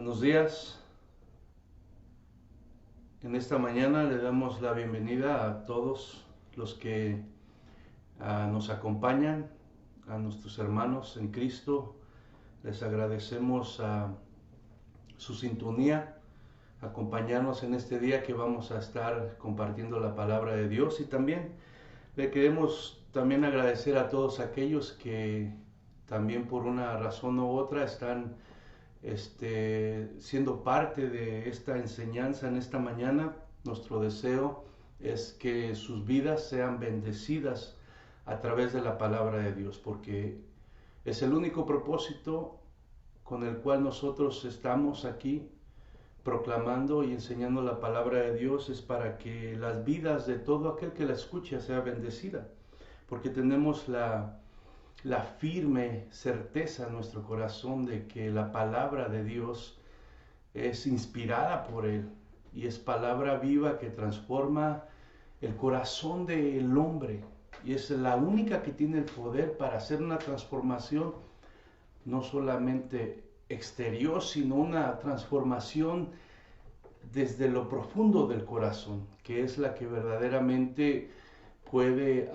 Buenos días. En esta mañana le damos la bienvenida a todos los que nos acompañan, a nuestros hermanos en Cristo. Les agradecemos su sintonía, acompañarnos en este día que vamos a estar compartiendo la palabra de Dios, y también le queremos también agradecer a todos aquellos que también por una razón u otra están siendo parte de esta enseñanza en esta mañana. Nuestro deseo es que sus vidas sean bendecidas a través de la palabra de Dios, porque es el único propósito con el cual nosotros estamos aquí proclamando y enseñando la palabra de Dios, es para que las vidas de todo aquel que la escucha sea bendecida, porque tenemos la firme certeza en nuestro corazón de que la palabra de Dios es inspirada por Él y es palabra viva que transforma el corazón del hombre, y es la única que tiene el poder para hacer una transformación no solamente exterior, sino una transformación desde lo profundo del corazón, que es la que verdaderamente puede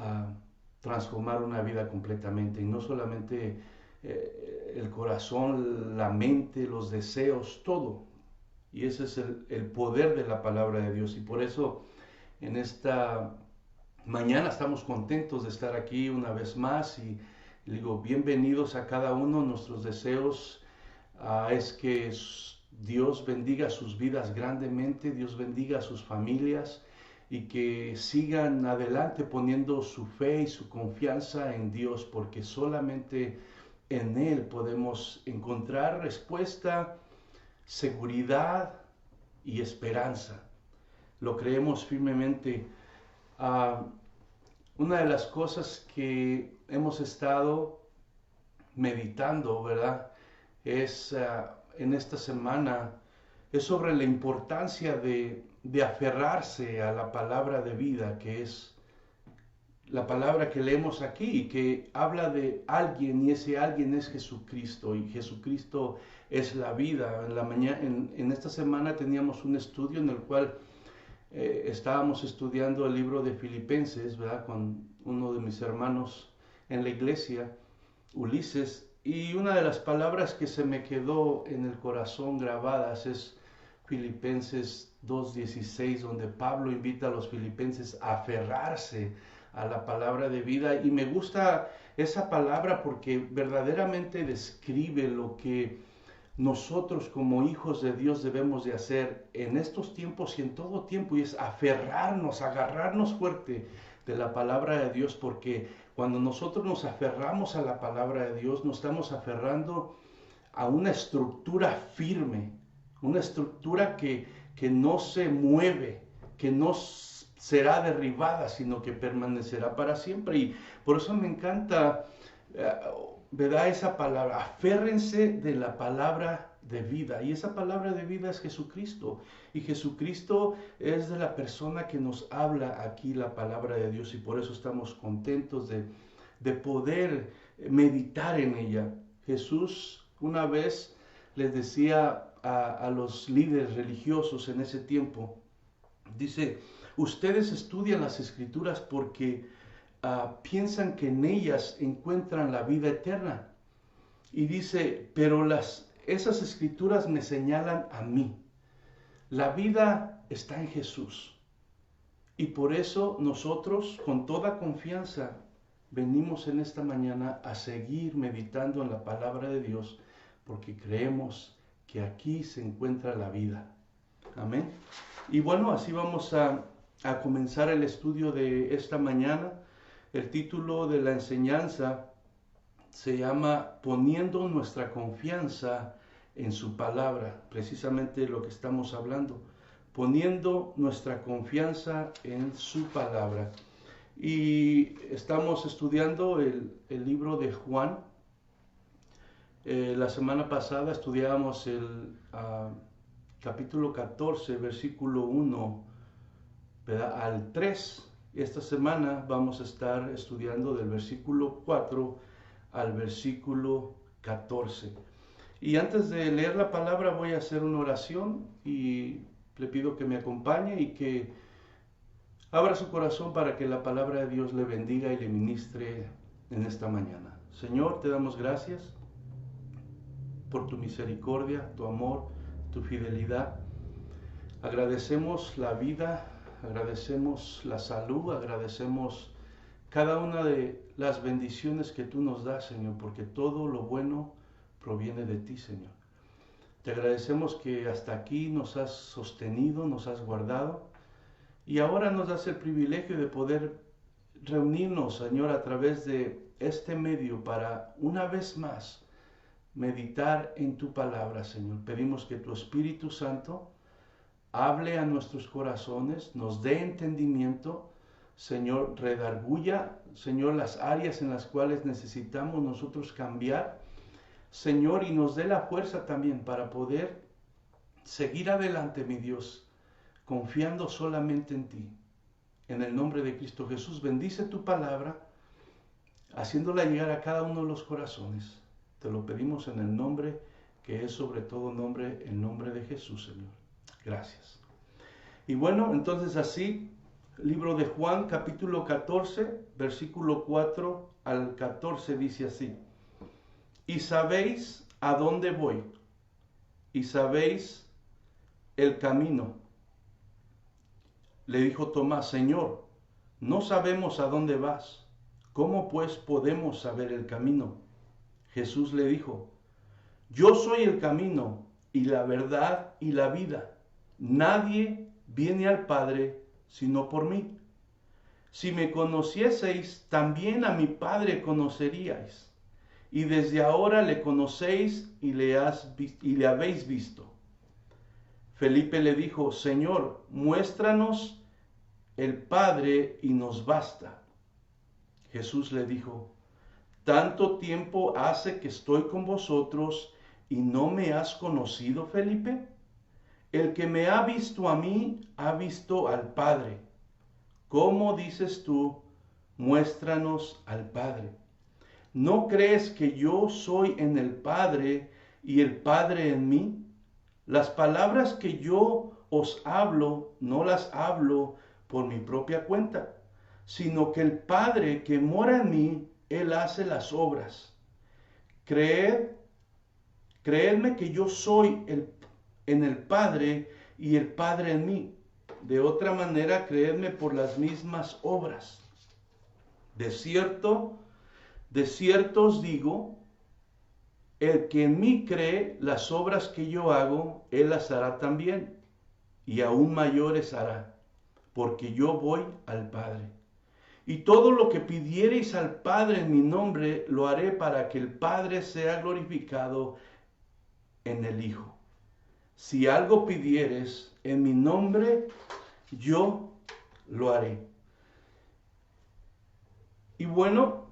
transformar una vida completamente, y no solamente el corazón, la mente, los deseos, todo. Y ese es el poder de la palabra de Dios, y por eso en esta mañana estamos contentos de estar aquí una vez más, y digo bienvenidos a cada uno. Nuestros deseos es que Dios bendiga sus vidas grandemente, Dios bendiga a sus familias, y que sigan adelante poniendo su fe y su confianza en Dios, porque solamente en Él podemos encontrar respuesta, seguridad y esperanza. Lo creemos firmemente. Una de las cosas que hemos estado meditando, ¿verdad?, es en esta semana, es sobre la importancia de aferrarse a la palabra de vida, que es la palabra que leemos aquí, que habla de alguien, y ese alguien es Jesucristo, y Jesucristo es la vida. En esta semana teníamos un estudio en el cual estábamos estudiando el libro de Filipenses, ¿verdad?, con uno de mis hermanos en la iglesia, Ulises, y una de las palabras que se me quedó en el corazón grabadas es Filipenses 2:16, donde Pablo invita a los filipenses a aferrarse a la palabra de vida. Y me gusta esa palabra porque verdaderamente describe lo que nosotros como hijos de Dios debemos de hacer en estos tiempos y en todo tiempo, y es aferrarnos, agarrarnos fuerte de la palabra de Dios, porque cuando nosotros nos aferramos a la palabra de Dios, nos estamos aferrando a una estructura firme, una estructura que no se mueve, que no será derribada, sino que permanecerá para siempre. Y por eso me encanta, ¿verdad?, esa palabra, aférrense de la palabra de vida, y esa palabra de vida es Jesucristo, y Jesucristo es de la persona que nos habla aquí la palabra de Dios, y por eso estamos contentos de poder meditar en ella. Jesús una vez les decía a los líderes religiosos en ese tiempo, dice: ustedes estudian las escrituras porque piensan que en ellas encuentran la vida eterna. Y dice, pero esas escrituras me señalan a mí. La vida está en Jesús. Y por eso nosotros, con toda confianza, venimos en esta mañana a seguir meditando en la palabra de Dios, porque creemos que aquí se encuentra la vida. Amén. Y bueno, así vamos a comenzar el estudio de esta mañana. El título de la enseñanza se llama Poniendo nuestra confianza en su palabra, precisamente lo que estamos hablando, poniendo nuestra confianza en su palabra. Y estamos estudiando el libro de Juan. La semana pasada estudiábamos el capítulo 14, versículo 1, ¿verdad?, al 3. Esta semana vamos a estar estudiando del versículo 4 al versículo 14. Y antes de leer la palabra voy a hacer una oración y le pido que me acompañe y que abra su corazón para que la palabra de Dios le bendiga y le ministre en esta mañana. Señor, te damos gracias por tu misericordia, tu amor, tu fidelidad. Agradecemos la vida, agradecemos la salud, agradecemos cada una de las bendiciones que tú nos das, Señor, porque todo lo bueno proviene de ti, Señor. Te agradecemos que hasta aquí nos has sostenido, nos has guardado y ahora nos das el privilegio de poder reunirnos, Señor, a través de este medio para una vez más meditar en tu palabra, Señor. Pedimos que tu Espíritu Santo hable a nuestros corazones, nos dé entendimiento, Señor, redarguya, Señor, las áreas en las cuales necesitamos nosotros cambiar, Señor, y nos dé la fuerza también para poder seguir adelante, mi Dios, confiando solamente en ti. En el nombre de Cristo Jesús, bendice tu palabra, haciéndola llegar a cada uno de los corazones. Te lo pedimos en el nombre que es sobre todo nombre, el nombre de Jesús, Señor. Gracias. Y bueno, entonces así, libro de Juan, capítulo 14, versículo 4 al 14 dice así: y sabéis a dónde voy, y sabéis el camino. Le dijo Tomás: Señor, no sabemos a dónde vas, ¿cómo pues podemos saber el camino? Jesús le dijo: yo soy el camino y la verdad y la vida. Nadie viene al Padre sino por mí. Si me conocieseis, también a mi Padre conoceríais. Y desde ahora le conocéis y le habéis visto. Felipe le dijo: Señor, muéstranos el Padre y nos basta. Jesús le dijo: ¿tanto tiempo hace que estoy con vosotros y no me has conocido, Felipe? El que me ha visto a mí, ha visto al Padre. ¿Cómo dices tú, muéstranos al Padre? ¿No crees que yo soy en el Padre y el Padre en mí? Las palabras que yo os hablo, no las hablo por mi propia cuenta, sino que el Padre que mora en mí, Él hace las obras. Creedme que yo soy en el Padre y el Padre en mí. De otra manera, creedme por las mismas obras. De cierto os digo, el que en mí cree, las obras que yo hago, él las hará también, y aún mayores hará, porque yo voy al Padre. Y todo lo que pidiereis al Padre en mi nombre, lo haré para que el Padre sea glorificado en el Hijo. Si algo pidieres en mi nombre, yo lo haré. Y bueno,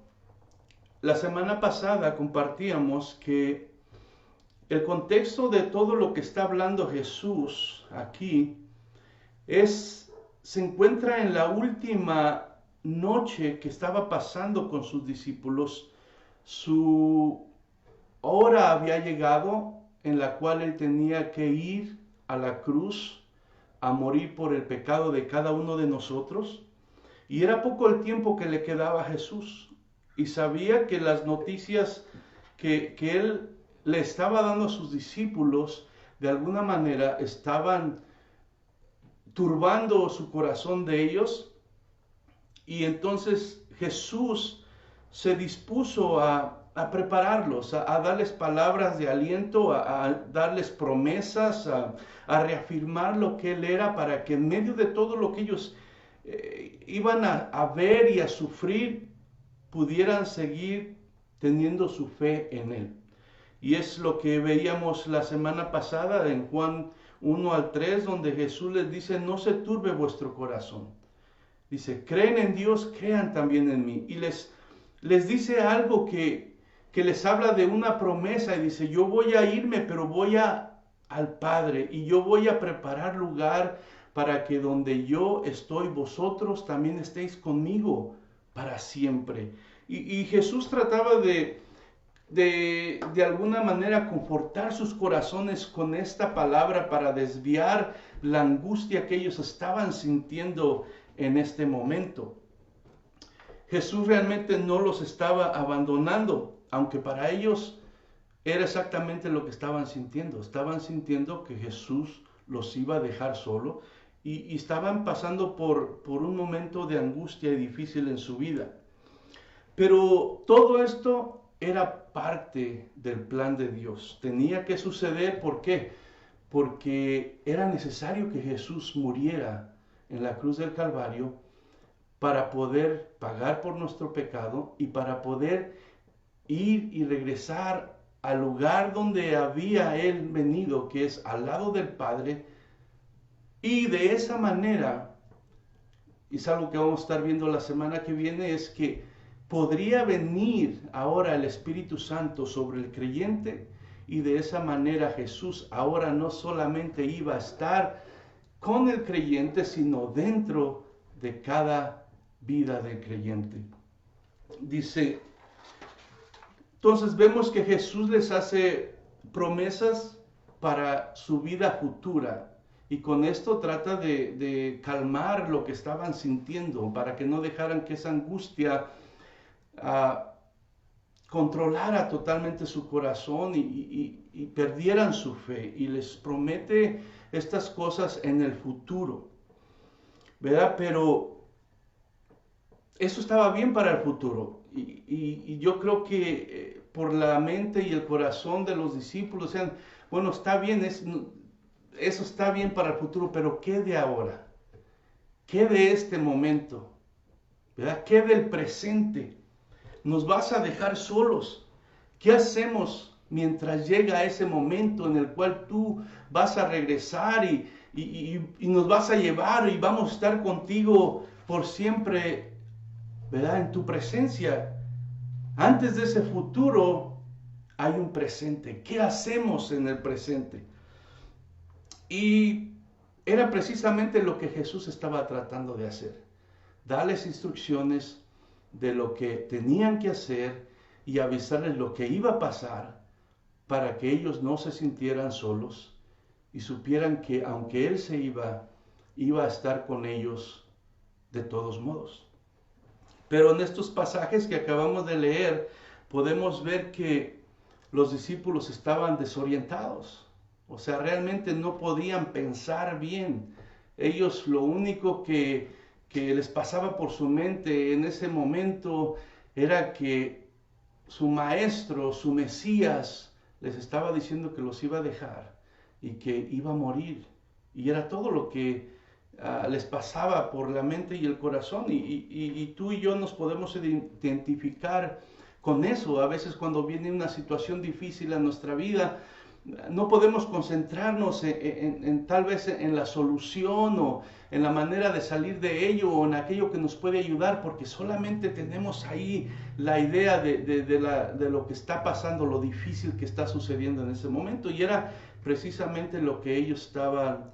la semana pasada compartíamos que el contexto de todo lo que está hablando Jesús aquí se encuentra en la última noche que estaba pasando con sus discípulos. Su hora había llegado en la cual él tenía que ir a la cruz a morir por el pecado de cada uno de nosotros. Y era poco el tiempo que le quedaba a Jesús. Y sabía que las noticias que él le estaba dando a sus discípulos, de alguna manera estaban turbando su corazón de ellos. Y entonces Jesús se dispuso a prepararlos, a darles palabras de aliento, a darles promesas, a reafirmar lo que Él era, para que en medio de todo lo que ellos iban a ver y a sufrir, pudieran seguir teniendo su fe en Él. Y es lo que veíamos la semana pasada en Juan 1 al 3, donde Jesús les dice: no se turbe vuestro corazón. Dice: creen en Dios, crean también en mí. Y les dice algo que les habla de una promesa, y dice: yo voy a irme, pero voy al Padre, y yo voy a preparar lugar para que donde yo estoy, vosotros también estéis conmigo para siempre. Y Jesús trataba de de alguna manera confortar sus corazones con esta palabra para desviar la angustia que ellos estaban sintiendo en este momento. Jesús realmente no los estaba abandonando, aunque para ellos era exactamente lo que estaban sintiendo. Estaban sintiendo que Jesús los iba a dejar solo y estaban pasando por un momento de angustia y difícil en su vida. Pero todo esto era parte del plan de Dios. Tenía que suceder, ¿por qué? Porque era necesario que Jesús muriera en la cruz del Calvario para poder pagar por nuestro pecado y para poder ir y regresar al lugar donde había Él venido, que es al lado del Padre. Y de esa manera, y es algo que vamos a estar viendo la semana que viene, es que podría venir ahora el Espíritu Santo sobre el creyente, y de esa manera Jesús ahora no solamente iba a estar con el creyente, sino dentro de cada vida del creyente. Dice, entonces vemos que Jesús les hace promesas para su vida futura, y con esto trata de calmar lo que estaban sintiendo, para que no dejaran que esa angustia controlara totalmente su corazón y perdieran su fe, y les promete estas cosas en el futuro, ¿verdad? Pero eso estaba bien para el futuro, y yo creo que por la mente y el corazón de los discípulos decían, bueno, está bien, eso está bien para el futuro, pero ¿qué de ahora? ¿Qué de este momento? ¿Verdad? ¿Qué del presente? ¿Nos vas a dejar solos? ¿Qué hacemos mientras llega ese momento en el cual tú vas a regresar y nos vas a llevar y vamos a estar contigo por siempre, ¿verdad? En tu presencia. Antes de ese futuro hay un presente. ¿Qué hacemos en el presente? Y era precisamente lo que Jesús estaba tratando de hacer. Darles instrucciones de lo que tenían que hacer y avisarles lo que iba a pasar, para que ellos no se sintieran solos y supieran que aunque Él se iba a estar con ellos de todos modos. Pero en estos pasajes que acabamos de leer, podemos ver que los discípulos estaban desorientados. O sea, realmente no podían pensar bien. Ellos lo único que les pasaba por su mente en ese momento era que su maestro, su Mesías, les estaba diciendo que los iba a dejar y que iba a morir. Y era todo lo que les pasaba por la mente y el corazón. Y tú y yo nos podemos identificar con eso. A veces cuando viene una situación difícil a nuestra vida, no podemos concentrarnos en tal vez en la solución o en la manera de salir de ello o en aquello que nos puede ayudar, porque solamente tenemos ahí la idea de lo que está pasando, lo difícil que está sucediendo en ese momento. Y era precisamente lo que ellos estaban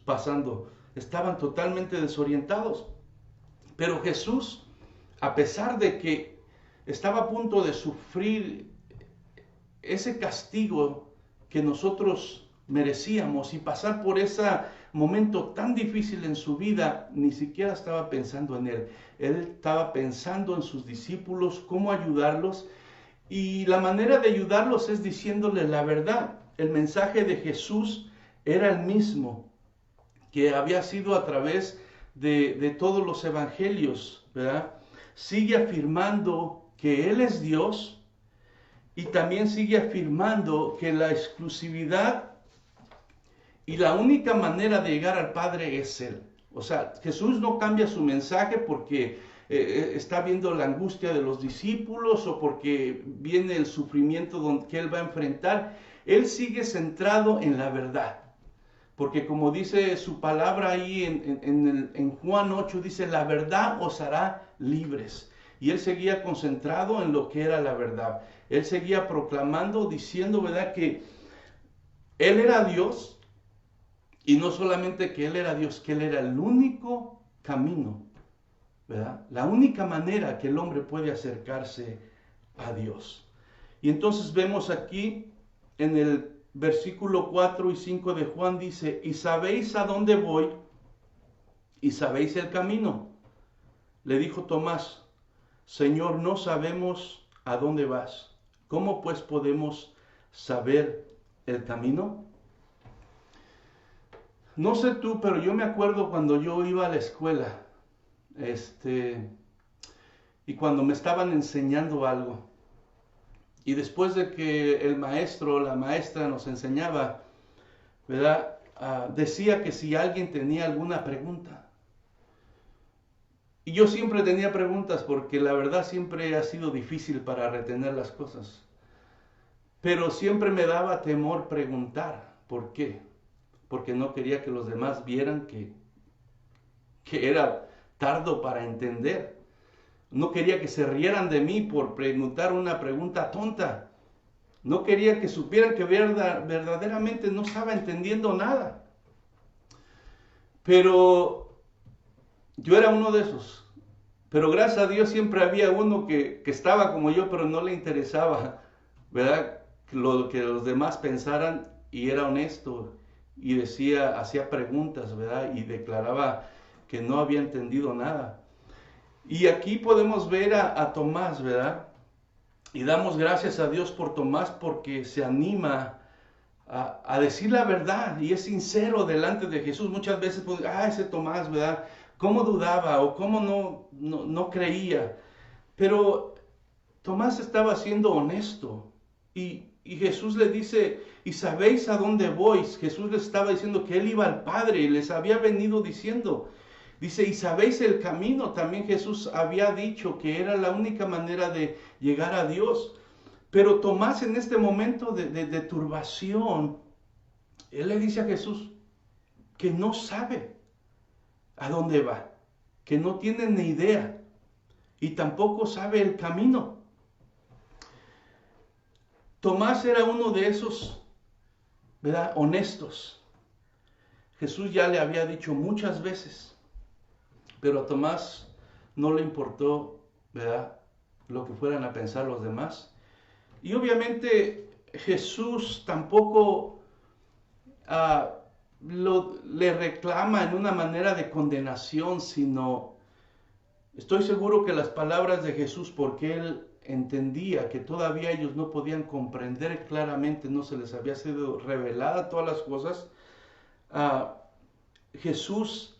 pasando. Estaban totalmente desorientados. Pero Jesús, a pesar de que estaba a punto de sufrir ese castigo que nosotros merecíamos y pasar por ese momento tan difícil en su vida, ni siquiera estaba pensando en Él. Él estaba pensando en sus discípulos, cómo ayudarlos, y la manera de ayudarlos es diciéndoles la verdad. El mensaje de Jesús era el mismo que había sido a través de todos los evangelios, ¿verdad? Sigue afirmando que Él es Dios, y también sigue afirmando que la exclusividad y la única manera de llegar al Padre es Él. O sea, Jesús no cambia su mensaje porque está viendo la angustia de los discípulos o porque viene el sufrimiento que Él va a enfrentar. Él sigue centrado en la verdad. Porque como dice su palabra ahí en Juan 8, dice, la verdad os hará libres. Y Él seguía concentrado en lo que era la verdad. Él seguía proclamando, diciendo, ¿verdad?, que Él era Dios, y no solamente que Él era Dios, que Él era el único camino, ¿verdad? La única manera que el hombre puede acercarse a Dios. Y entonces vemos aquí en el versículo 4 y 5 de Juan, dice, ¿y sabéis a dónde voy? ¿Y sabéis el camino? Le dijo Tomás, Señor, no sabemos a dónde vas. ¿Cómo pues podemos saber el camino? No sé tú, pero yo me acuerdo cuando yo iba a la escuela, y cuando me estaban enseñando algo. Y después de que el maestro o la maestra nos enseñaba, ¿verdad? Decía que si alguien tenía alguna pregunta. Y yo siempre tenía preguntas porque la verdad siempre ha sido difícil para retener las cosas. Pero siempre me daba temor preguntar. ¿Por qué? Porque no quería que los demás vieran que era tardo para entender. No quería que se rieran de mí por preguntar una pregunta tonta. No quería que supieran que verdaderamente no estaba entendiendo nada. Pero yo era uno de esos. Pero gracias a Dios siempre había uno que estaba como yo, pero no le interesaba, ¿verdad? Lo que los demás pensaran, y era honesto y hacía preguntas, ¿verdad? Y declaraba que no había entendido nada. Y aquí podemos ver a Tomás, ¿verdad? Y damos gracias a Dios por Tomás porque se anima a decir la verdad y es sincero delante de Jesús. Muchas veces, pues, ese Tomás, ¿verdad? ¿Cómo dudaba o cómo no creía? Pero Tomás estaba siendo honesto y Jesús le dice, ¿y sabéis a dónde voy? Jesús les estaba diciendo que él iba al Padre y les había venido diciendo. Dice, ¿y sabéis el camino? También Jesús había dicho que era la única manera de llegar a Dios. Pero Tomás en este momento de turbación, él le dice a Jesús que no sabe a dónde va, que no tiene ni idea y tampoco sabe el camino. Tomás era uno de esos, ¿verdad? Honestos. Jesús ya le había dicho muchas veces. Pero a Tomás no le importó, ¿verdad?, lo que fueran a pensar los demás. Y obviamente Jesús tampoco le reclama en una manera de condenación, sino estoy seguro que las palabras de Jesús, porque él entendía que todavía ellos no podían comprender claramente, no se les había sido revelada todas las cosas, Jesús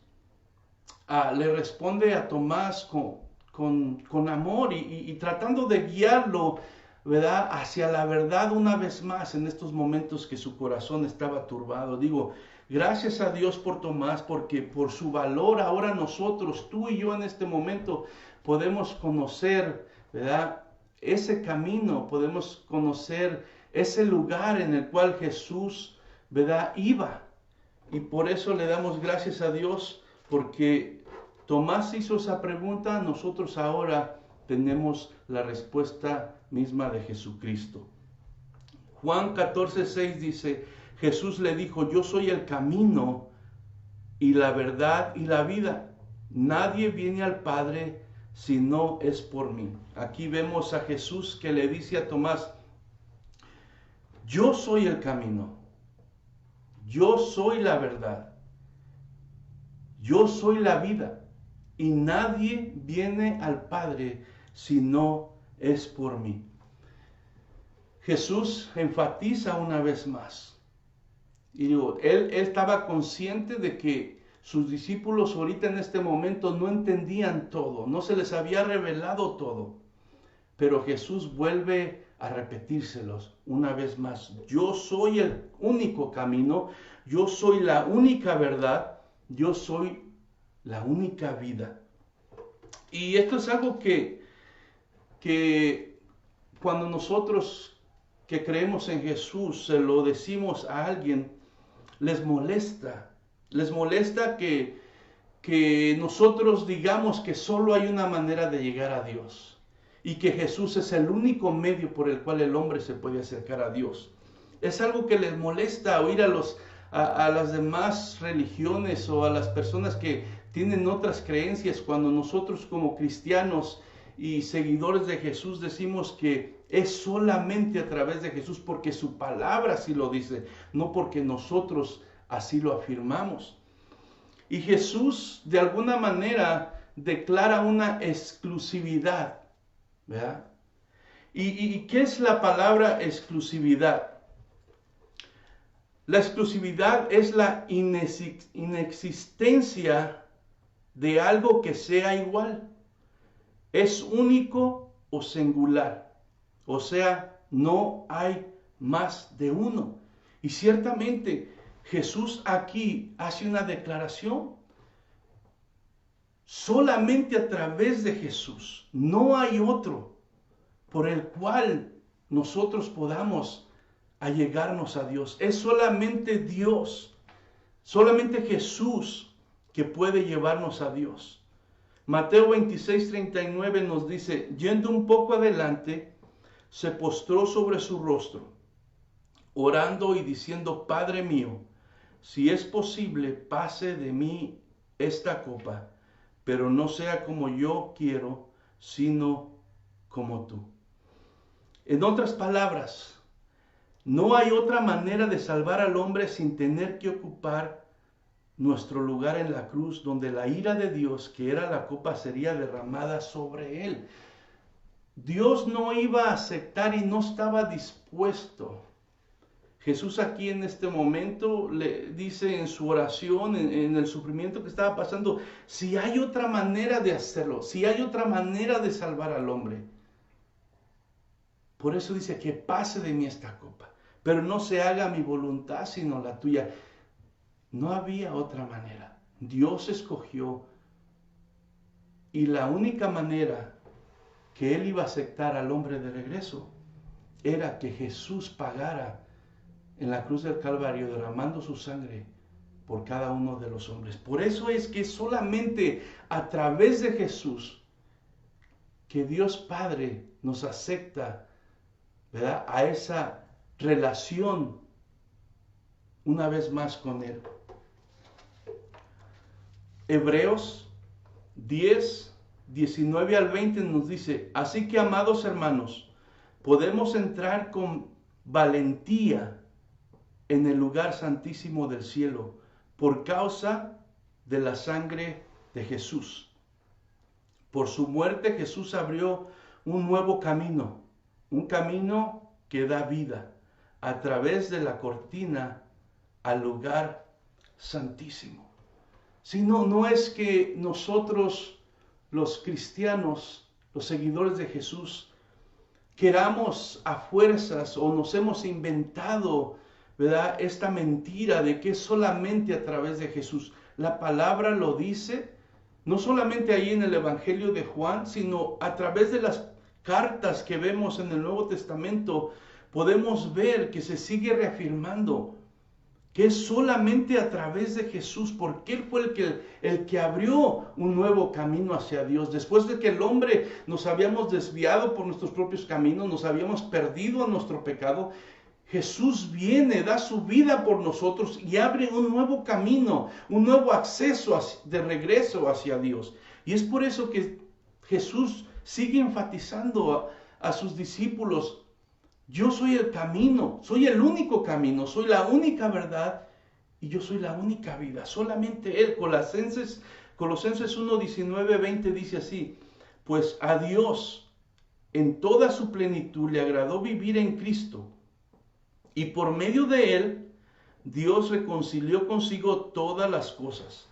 le responde a Tomás con amor y tratando de guiarlo, ¿verdad?, hacia la verdad una vez más en estos momentos que su corazón estaba turbado. Digo, gracias a Dios por Tomás, porque por su valor ahora nosotros, tú y yo en este momento, podemos conocer, ¿verdad?, ese camino, podemos conocer ese lugar en el cual Jesús, ¿verdad?, iba. Y por eso le damos gracias a Dios, porque Tomás hizo esa pregunta, nosotros ahora tenemos la respuesta misma de Jesucristo. Juan 14:6 dice, Jesús le dijo, yo soy el camino y la verdad y la vida. Nadie viene al Padre si no es por mí. Aquí vemos a Jesús que le dice a Tomás, yo soy el camino, yo soy la verdad, yo soy la vida. Y nadie viene al Padre si no es por mí. Jesús enfatiza una vez más. Y digo, él estaba consciente de que sus discípulos ahorita en este momento no entendían todo, no se les había revelado todo. Pero Jesús vuelve a repetírselos una vez más. Yo soy el único camino, yo soy la única verdad, yo soy la única vida. Y esto es algo que cuando nosotros que creemos en Jesús se lo decimos a alguien, les molesta que nosotros digamos que solo hay una manera de llegar a Dios y que Jesús es el único medio por el cual el hombre se puede acercar a Dios. Es algo que les molesta oír a las demás religiones o a las personas que tienen otras creencias cuando nosotros como cristianos y seguidores de Jesús decimos que es solamente a través de Jesús porque su palabra así lo dice, no porque nosotros así lo afirmamos. Y Jesús de alguna manera declara una exclusividad, ¿verdad? ¿Y qué es la palabra exclusividad? La exclusividad es la inexistencia de algo que sea igual. Es único o singular. O sea, no hay más de uno. Y ciertamente Jesús aquí hace una declaración. Solamente a través de Jesús, no hay otro por el cual nosotros podamos allegarnos a Dios. Es solamente Dios, solamente Jesús que puede llevarnos a Dios. Mateo 26:39 nos dice, yendo un poco adelante, se postró sobre su rostro, orando y diciendo, Padre mío, si es posible, pase de mí esta copa, pero no sea como yo quiero, sino como tú. En otras palabras, no hay otra manera de salvar al hombre sin tener que ocupar nuestro lugar en la cruz, donde la ira de Dios, que era la copa, sería derramada sobre él. Dios no iba a aceptar y no estaba dispuesto. Jesús aquí en este momento le dice en su oración, en el sufrimiento que estaba pasando, si hay otra manera de hacerlo, si hay otra manera de salvar al hombre. Por eso dice que pase de mí esta copa, pero no se haga mi voluntad sino la tuya. No había otra manera. Dios escogió y la única manera que Él iba a aceptar al hombre de regreso era que Jesús pagara en la cruz del Calvario, derramando su sangre por cada uno de los hombres. Por eso es que solamente a través de Jesús que Dios Padre nos acepta, ¿verdad?, a esa relación una vez más con Él. Hebreos 10, 19 al 20 nos dice, así que, amados hermanos, podemos entrar con valentía en el lugar santísimo del cielo por causa de la sangre de Jesús. Por su muerte Jesús abrió un nuevo camino, un camino que da vida a través de la cortina al lugar santísimo. Si no es que nosotros, los cristianos, los seguidores de Jesús, queramos a fuerzas o nos hemos inventado, ¿verdad?, esta mentira de que es solamente a través de Jesús. La palabra lo dice, no solamente ahí en el Evangelio de Juan, sino a través de las cartas que vemos en el Nuevo Testamento, podemos ver que se sigue reafirmando que es solamente a través de Jesús, porque Él fue el que abrió un nuevo camino hacia Dios. Después de que el hombre nos habíamos desviado por nuestros propios caminos, nos habíamos perdido en nuestro pecado, Jesús viene, da su vida por nosotros y abre un nuevo camino, un nuevo acceso de regreso hacia Dios. Y es por eso que Jesús sigue enfatizando a sus discípulos, yo soy el camino, soy el único camino, soy la única verdad y yo soy la única vida. Solamente Él. Colosenses 1, 19, 20 dice así, pues a Dios en toda su plenitud le agradó vivir en Cristo y por medio de Él Dios reconcilió consigo todas las cosas.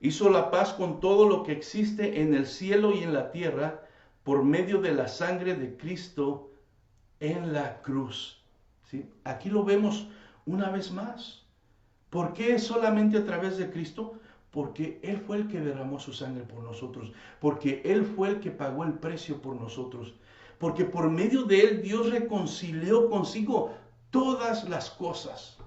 Hizo la paz con todo lo que existe en el cielo y en la tierra por medio de la sangre de Cristo en la cruz. ¿Sí? Aquí lo vemos una vez más. ¿Por qué solamente a través de Cristo? Porque Él fue el que derramó su sangre por nosotros. Porque Él fue el que pagó el precio por nosotros. Porque por medio de Él Dios reconcilió consigo todas las cosas.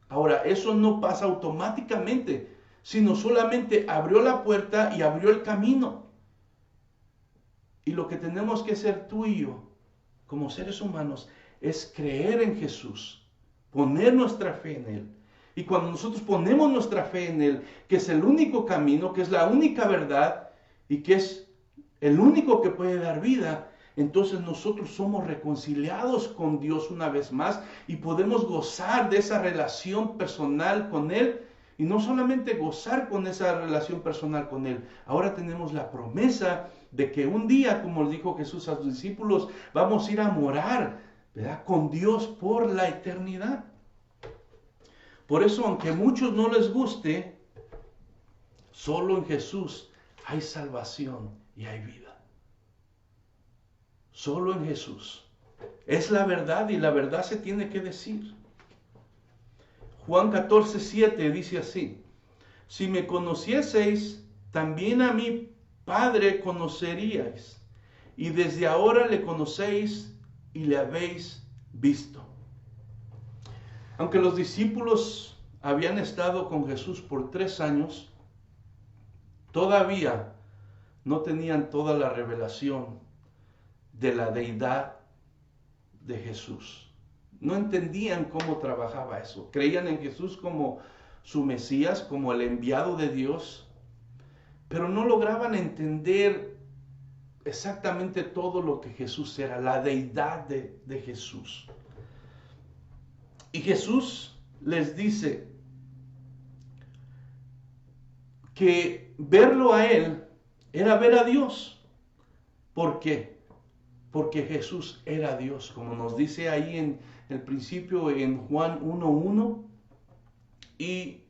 Ahora, eso no pasa automáticamente, sino solamente abrió la puerta y abrió el camino. Y lo que tenemos que hacer tú y yo, como seres humanos, es creer en Jesús, poner nuestra fe en Él. Y cuando nosotros ponemos nuestra fe en Él, que es el único camino, que es la única verdad y que es el único que puede dar vida, entonces nosotros somos reconciliados con Dios una vez más y podemos gozar de esa relación personal con Él. Y no solamente gozar con esa relación personal con Él, ahora tenemos la promesa de que un día, como dijo Jesús a sus discípulos, vamos a ir a morar, ¿verdad?, con Dios por la eternidad. Por eso, aunque a muchos no les guste, solo en Jesús hay salvación y hay vida. Solo en Jesús. Es la verdad y la verdad se tiene que decir. Juan 14:7 dice así: si me conocieseis, también a mi Padre conoceríais, y desde ahora le conocéis y le habéis visto. Aunque los discípulos habían estado con Jesús por 3 años, todavía no tenían toda la revelación de la deidad de Jesús. No entendían cómo trabajaba eso. Creían en Jesús como su Mesías, como el enviado de Dios, pero no lograban entender exactamente todo lo que Jesús era, la deidad de Jesús. Y Jesús les dice que verlo a Él era ver a Dios. ¿Por qué? Porque Jesús era Dios, como nos dice ahí en el principio en Juan 1:1. Y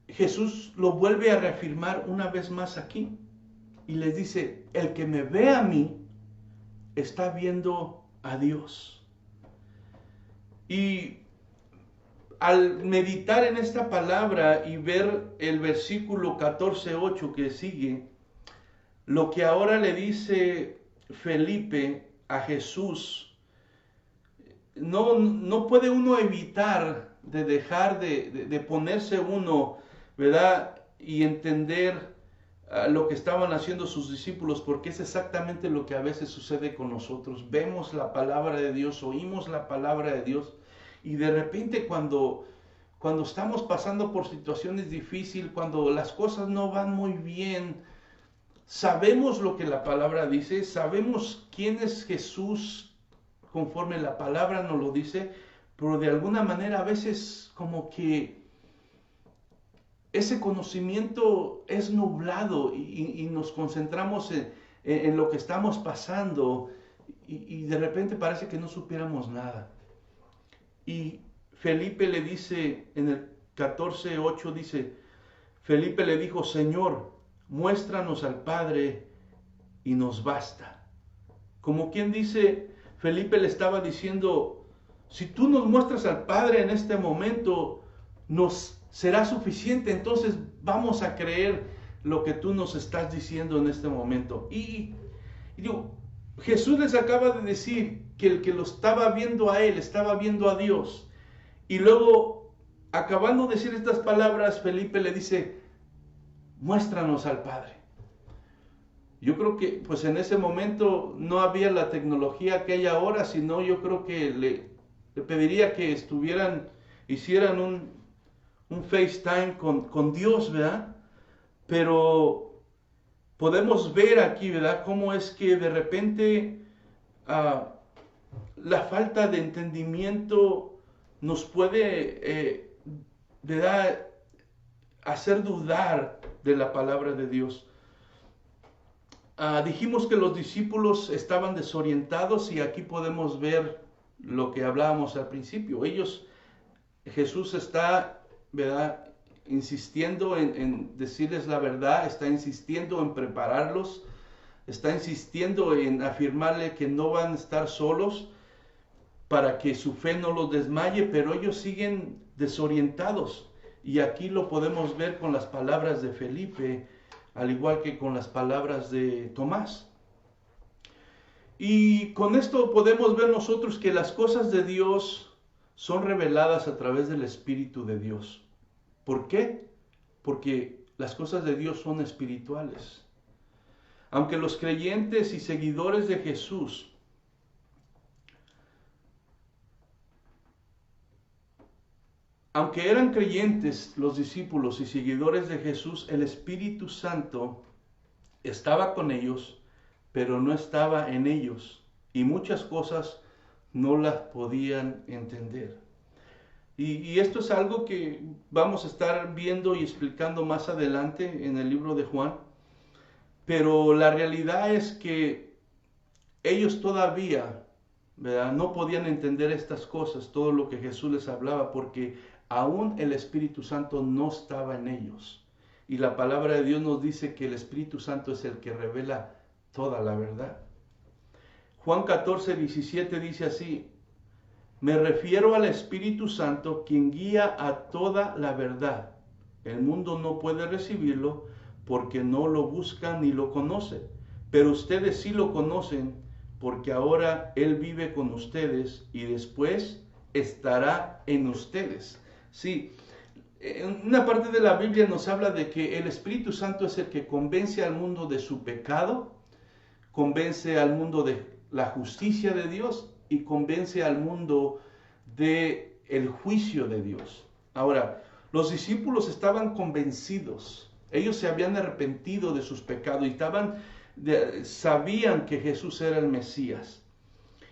Jesús lo vuelve a reafirmar una vez más aquí. Y les dice, el que me ve a mí, está viendo a Dios. Y al meditar en esta palabra y ver el versículo 14:8 que sigue, lo que ahora le dice Felipe a Jesús, no puede uno evitar de dejar de ponerse uno, ¿verdad?, y entender lo que estaban haciendo sus discípulos, porque es exactamente lo que a veces sucede con nosotros. Vemos la palabra de Dios, oímos la palabra de Dios, y de repente cuando estamos pasando por situaciones difíciles, cuando las cosas no van muy bien, sabemos lo que la palabra dice, sabemos quién es Jesús conforme la palabra nos lo dice, pero de alguna manera a veces como que ese conocimiento es nublado y nos concentramos en lo que estamos pasando y de repente parece que no supiéramos nada. Y Felipe le dice en el 14:8, dice, Felipe le dijo, Señor, muéstranos al Padre y nos basta. Como quien dice, Felipe le estaba diciendo, si tú nos muestras al Padre en este momento, nos será suficiente, entonces vamos a creer lo que tú nos estás diciendo en este momento. Y digo, Jesús les acaba de decir que el que lo estaba viendo a Él, estaba viendo a Dios. Y luego, acabando de decir estas palabras, Felipe le dice, muéstranos al Padre. Yo creo que pues en ese momento no había la tecnología que hay ahora, sino yo creo que le pediría que hicieran un FaceTime con Dios, ¿verdad? Pero podemos ver aquí, ¿verdad?, cómo es que de repente la falta de entendimiento nos puede, ¿verdad?, hacer dudar de la palabra de Dios. Dijimos que los discípulos estaban desorientados y aquí podemos ver lo que hablábamos al principio. Jesús está, ¿verdad?, insistiendo en decirles la verdad, está insistiendo en prepararlos, está insistiendo en afirmarle que no van a estar solos para que su fe no los desmaye, pero ellos siguen desorientados. Y aquí lo podemos ver con las palabras de Felipe, al igual que con las palabras de Tomás. Y con esto podemos ver nosotros que las cosas de Dios son reveladas a través del Espíritu de Dios. ¿Por qué? Porque las cosas de Dios son espirituales. Aunque los creyentes y seguidores de Jesús aunque eran creyentes los discípulos y seguidores de Jesús, el Espíritu Santo estaba con ellos, pero no estaba en ellos, y muchas cosas no las podían entender. Y esto es algo que vamos a estar viendo y explicando más adelante en el libro de Juan, pero la realidad es que ellos todavía, ¿verdad?, no podían entender estas cosas, todo lo que Jesús les hablaba, porque aún el Espíritu Santo no estaba en ellos. Y la palabra de Dios nos dice que el Espíritu Santo es el que revela toda la verdad. Juan 14:17 dice así: me refiero al Espíritu Santo, quien guía a toda la verdad. El mundo no puede recibirlo porque no lo buscan ni lo conocen, pero ustedes sí lo conocen porque ahora Él vive con ustedes y después estará en ustedes. Sí, en una parte de la Biblia nos habla de que el Espíritu Santo es el que convence al mundo de su pecado, convence al mundo de la justicia de Dios y convence al mundo de el juicio de Dios. Ahora, los discípulos estaban convencidos, ellos se habían arrepentido de sus pecados y sabían que Jesús era el Mesías.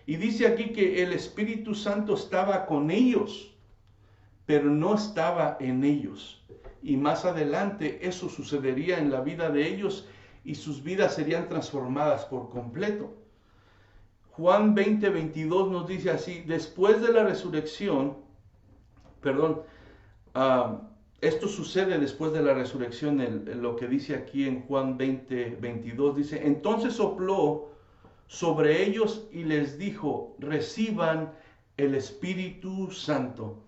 Y dice aquí que el Espíritu Santo estaba con ellos, pero no estaba en ellos. Y más adelante eso sucedería en la vida de ellos y sus vidas serían transformadas por completo. Juan 20:22 nos dice así: después de la resurrección, esto sucede después de la resurrección, lo que dice aquí en Juan 20:22, dice: entonces sopló sobre ellos y les dijo: reciban el Espíritu Santo.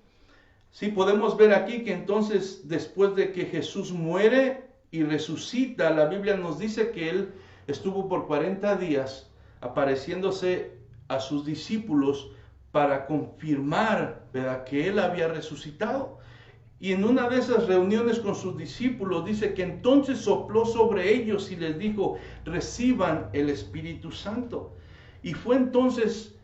Sí, podemos ver aquí que entonces después de que Jesús muere y resucita, la Biblia nos dice que Él estuvo por 40 días apareciéndose a sus discípulos para confirmar, ¿verdad?, que Él había resucitado. Y en una de esas reuniones con sus discípulos dice que entonces sopló sobre ellos y les dijo: reciban el Espíritu Santo. Y fue entonces,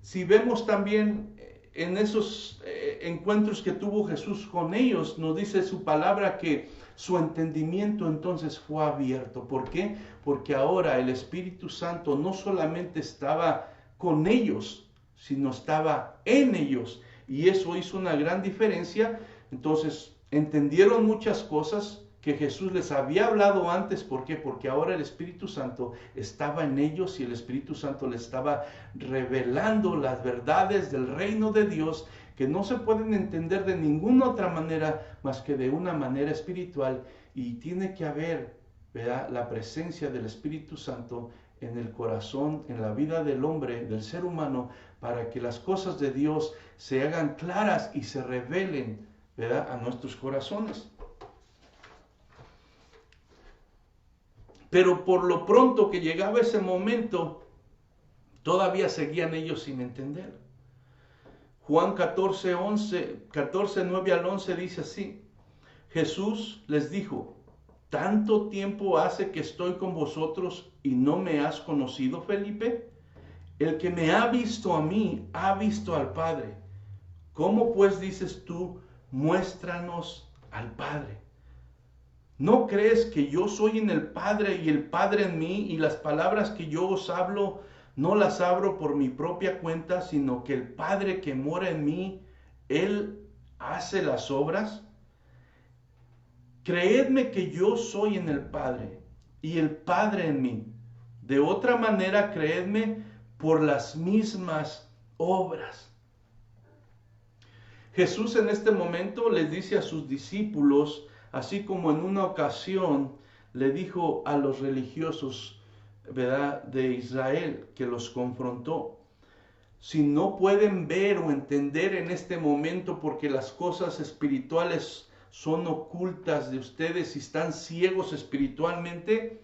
si vemos también en esos encuentros que tuvo Jesús con ellos, nos dice su palabra que su entendimiento entonces fue abierto. ¿Por qué? Porque ahora el Espíritu Santo no solamente estaba con ellos, sino estaba en ellos. Y eso hizo una gran diferencia. Entonces entendieron muchas cosas que Jesús les había hablado antes. ¿Por qué? Porque ahora el Espíritu Santo estaba en ellos y el Espíritu Santo les estaba revelando las verdades del reino de Dios, que no se pueden entender de ninguna otra manera más que de una manera espiritual. Y tiene que haber, ¿verdad?, la presencia del Espíritu Santo en el corazón, en la vida del hombre, del ser humano, para que las cosas de Dios se hagan claras y se revelen, ¿verdad?, a nuestros corazones. Pero por lo pronto que llegaba ese momento, todavía seguían ellos sin entender. Juan 14, 9 al 11 dice así: Jesús les dijo: ¿tanto tiempo hace que estoy con vosotros y no me has conocido, Felipe? El que me ha visto a mí, ha visto al Padre. ¿Cómo pues dices tú, muéstranos al Padre? ¿No crees que yo soy en el Padre y el Padre en mí, y las palabras que yo os hablo no las abro por mi propia cuenta, sino que el Padre que mora en mí, Él hace las obras? Creedme que yo soy en el Padre y el Padre en mí. De otra manera, creedme por las mismas obras. Jesús en este momento les dice a sus discípulos, así como en una ocasión le dijo a los religiosos, ¿verdad?, de Israel, que los confrontó: si no pueden ver o entender en este momento porque las cosas espirituales son ocultas de ustedes y están ciegos espiritualmente,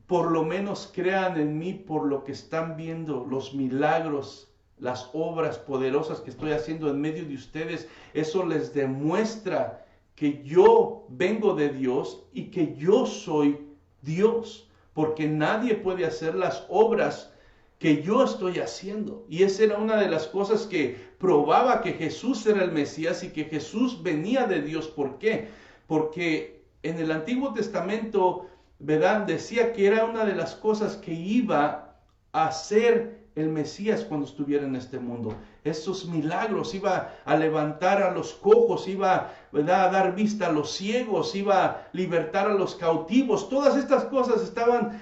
por lo menos crean en mí por lo que están viendo, los milagros, las obras poderosas que estoy haciendo en medio de ustedes. Eso les demuestra que yo vengo de Dios y que yo soy Dios, porque nadie puede hacer las obras que yo estoy haciendo. Y esa era una de las cosas que probaba que Jesús era el Mesías y que Jesús venía de Dios. ¿Por qué? Porque en el Antiguo Testamento ¿verdad? Decía que era una de las cosas que iba a hacer el Mesías cuando estuviera en este mundo. Esos milagros, iba a levantar a los cojos, iba, ¿verdad?, a dar vista a los ciegos, iba a libertar a los cautivos. Todas estas cosas estaban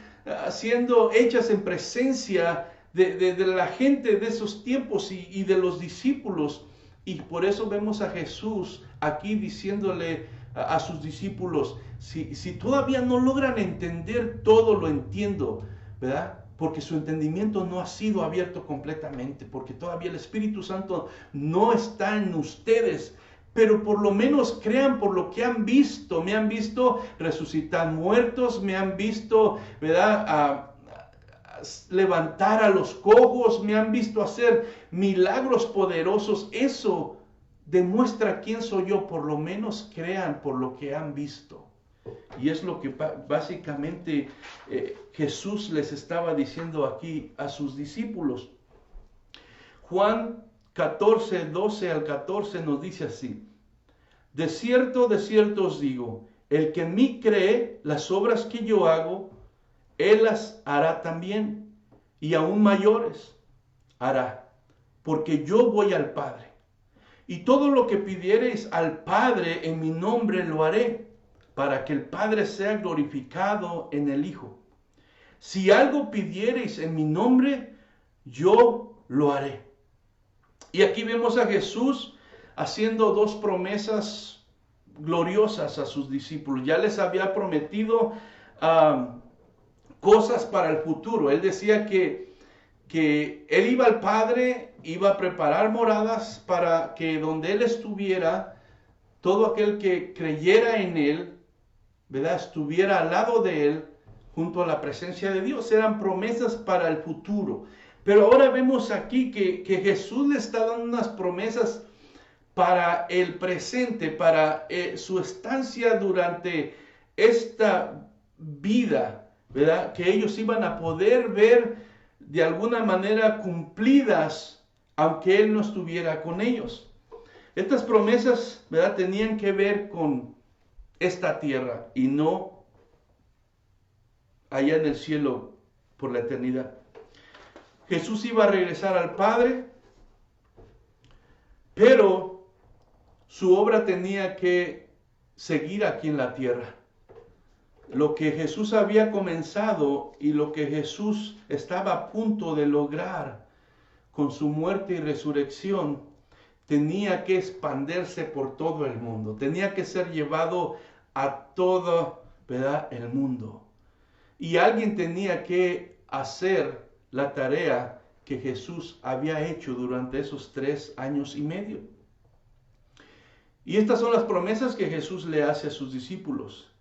siendo hechas en presencia de la gente de esos tiempos y de los discípulos. Y por eso vemos a Jesús aquí diciéndole a sus discípulos, si todavía no logran entender todo, lo entiendo, ¿verdad? Porque su entendimiento no ha sido abierto completamente, porque todavía el Espíritu Santo no está en ustedes. Pero por lo menos crean por lo que han visto. Me han visto resucitar muertos, me han visto, ¿verdad?, levantar a los cojos, me han visto hacer milagros poderosos. Eso demuestra quién soy yo. Por lo menos crean por lo que han visto. Y es lo que básicamente Jesús les estaba diciendo aquí a sus discípulos. Juan 14, 12 al 14 nos dice así: de cierto os digo, el que en mí cree, las obras que yo hago, él las hará también, y aún mayores hará, porque yo voy al Padre. Y todo lo que pidiereis al Padre en mi nombre lo haré, para que el Padre sea glorificado en el Hijo. Si algo pidiereis en mi nombre, yo lo haré. Y aquí vemos a Jesús haciendo dos promesas gloriosas a sus discípulos. Ya les había prometido cosas para el futuro. Él decía que Él iba al Padre, iba a preparar moradas para que donde Él estuviera, todo aquel que creyera en Él, ¿verdad?, estuviera al lado de Él, junto a la presencia de Dios. Eran promesas para el futuro. Pero ahora vemos aquí que Jesús le está dando unas promesas para el presente, para su estancia durante esta vida, ¿verdad?, que ellos iban a poder ver de alguna manera cumplidas, aunque Él no estuviera con ellos. Estas promesas, ¿verdad?, tenían que ver con esta tierra y no allá en el cielo por la eternidad. Jesús iba a regresar al Padre, pero su obra tenía que seguir aquí en la tierra. Lo que Jesús había comenzado y lo que Jesús estaba a punto de lograr con su muerte y resurrección tenía que expandirse por todo el mundo. Tenía que ser llevado a todo, ¿verdad?, el mundo. Y alguien tenía que hacer la tarea que Jesús había hecho durante esos 3 años y medio. Y estas son las promesas que Jesús le hace a sus discípulos.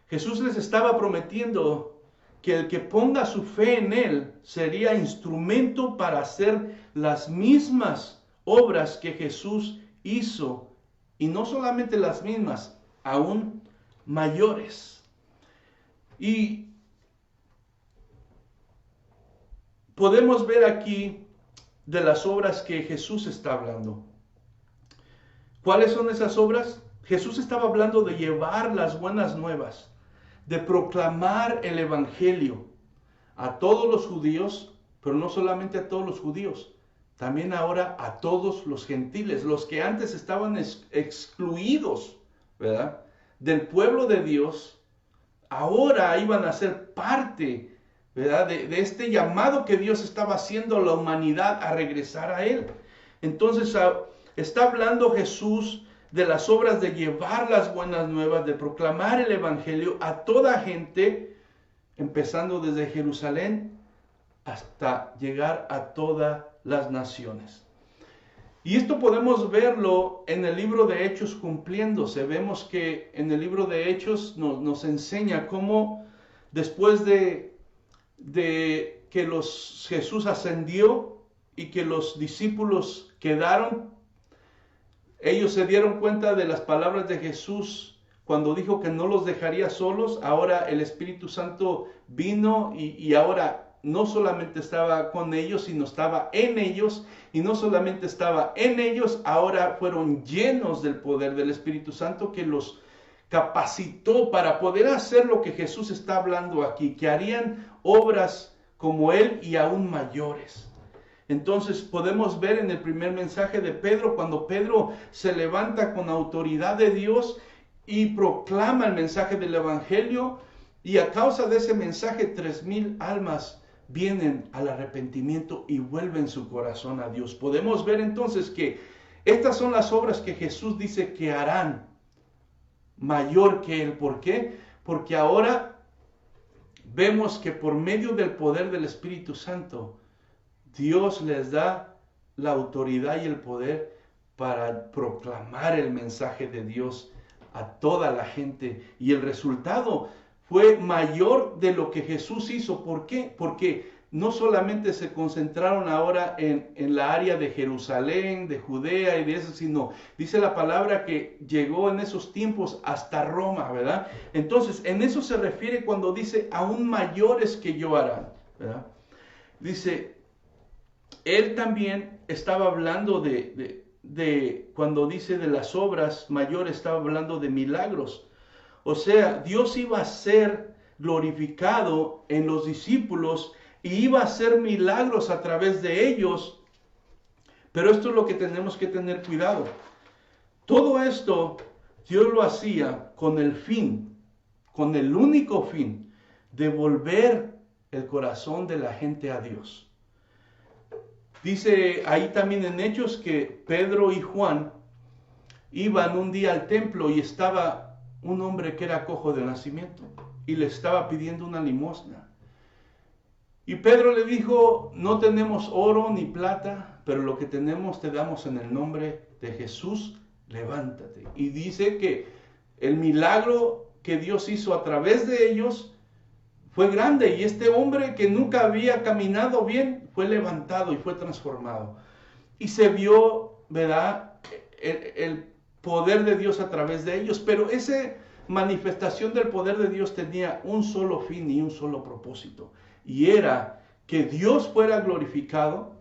Jesús les estaba prometiendo que el que ponga su fe en Él sería instrumento para hacer las mismas obras que Jesús hizo. Y no solamente las mismas, aún mayores. Y podemos ver aquí de las obras que Jesús está hablando. ¿Cuáles son esas obras? Jesús estaba hablando de llevar las buenas nuevas, de proclamar el Evangelio a todos los judíos, pero no solamente a todos los judíos, también ahora a todos los gentiles, los que antes estaban excluidos, ¿verdad?, del pueblo de Dios, ahora iban a ser parte, ¿verdad?, de este llamado que Dios estaba haciendo a la humanidad a regresar a Él. Entonces está hablando Jesús de las obras de llevar las buenas nuevas, de proclamar el Evangelio a toda gente, empezando desde Jerusalén hasta llegar a todas las naciones. Y esto podemos verlo en el libro de Hechos cumpliéndose. Vemos que en el libro de Hechos nos enseña cómo después de que Jesús ascendió y que los discípulos quedaron, ellos se dieron cuenta de las palabras de Jesús cuando dijo que no los dejaría solos. Ahora el Espíritu Santo vino y ahora no solamente estaba con ellos, sino estaba en ellos. Y no solamente estaba en ellos, ahora fueron llenos del poder del Espíritu Santo que capacitó para poder hacer lo que Jesús está hablando aquí, que harían obras como Él y aún mayores. Entonces podemos ver en el primer mensaje de Pedro, cuando Pedro se levanta con autoridad de Dios y proclama el mensaje del Evangelio, y a causa de ese mensaje 3,000 almas vienen al arrepentimiento y vuelven su corazón a Dios. Podemos ver entonces que estas son las obras que Jesús dice que harán mayor que Él. ¿Por qué? Porque ahora vemos que por medio del poder del Espíritu Santo, Dios les da la autoridad y el poder para proclamar el mensaje de Dios a toda la gente. Y el resultado fue mayor de lo que Jesús hizo. ¿Por qué? Porque no solamente se concentraron ahora en la área de Jerusalén, de Judea y de eso, sino dice la palabra que llegó en esos tiempos hasta Roma, ¿verdad? Entonces, en eso se refiere cuando dice, aún mayores que yo harán, ¿verdad? Dice, él también estaba hablando cuando dice de las obras mayores, estaba hablando de milagros. O sea, Dios iba a ser glorificado en los discípulos y iba a hacer milagros a través de ellos. Pero esto es lo que tenemos que tener cuidado. Todo esto Dios lo hacía con el fin, con el único fin de volver el corazón de la gente a Dios. Dice ahí también en Hechos que Pedro y Juan iban un día al templo y estaba un hombre que era cojo de nacimiento y le estaba pidiendo una limosna. Y Pedro le dijo, no tenemos oro ni plata, pero lo que tenemos te damos en el nombre de Jesús, levántate. Y dice que el milagro que Dios hizo a través de ellos fue grande, y este hombre que nunca había caminado bien fue levantado y fue transformado. Y se vio, ¿verdad?, el poder de Dios a través de ellos. Pero esa manifestación del poder de Dios tenía un solo fin y un solo propósito. Y era que Dios fuera glorificado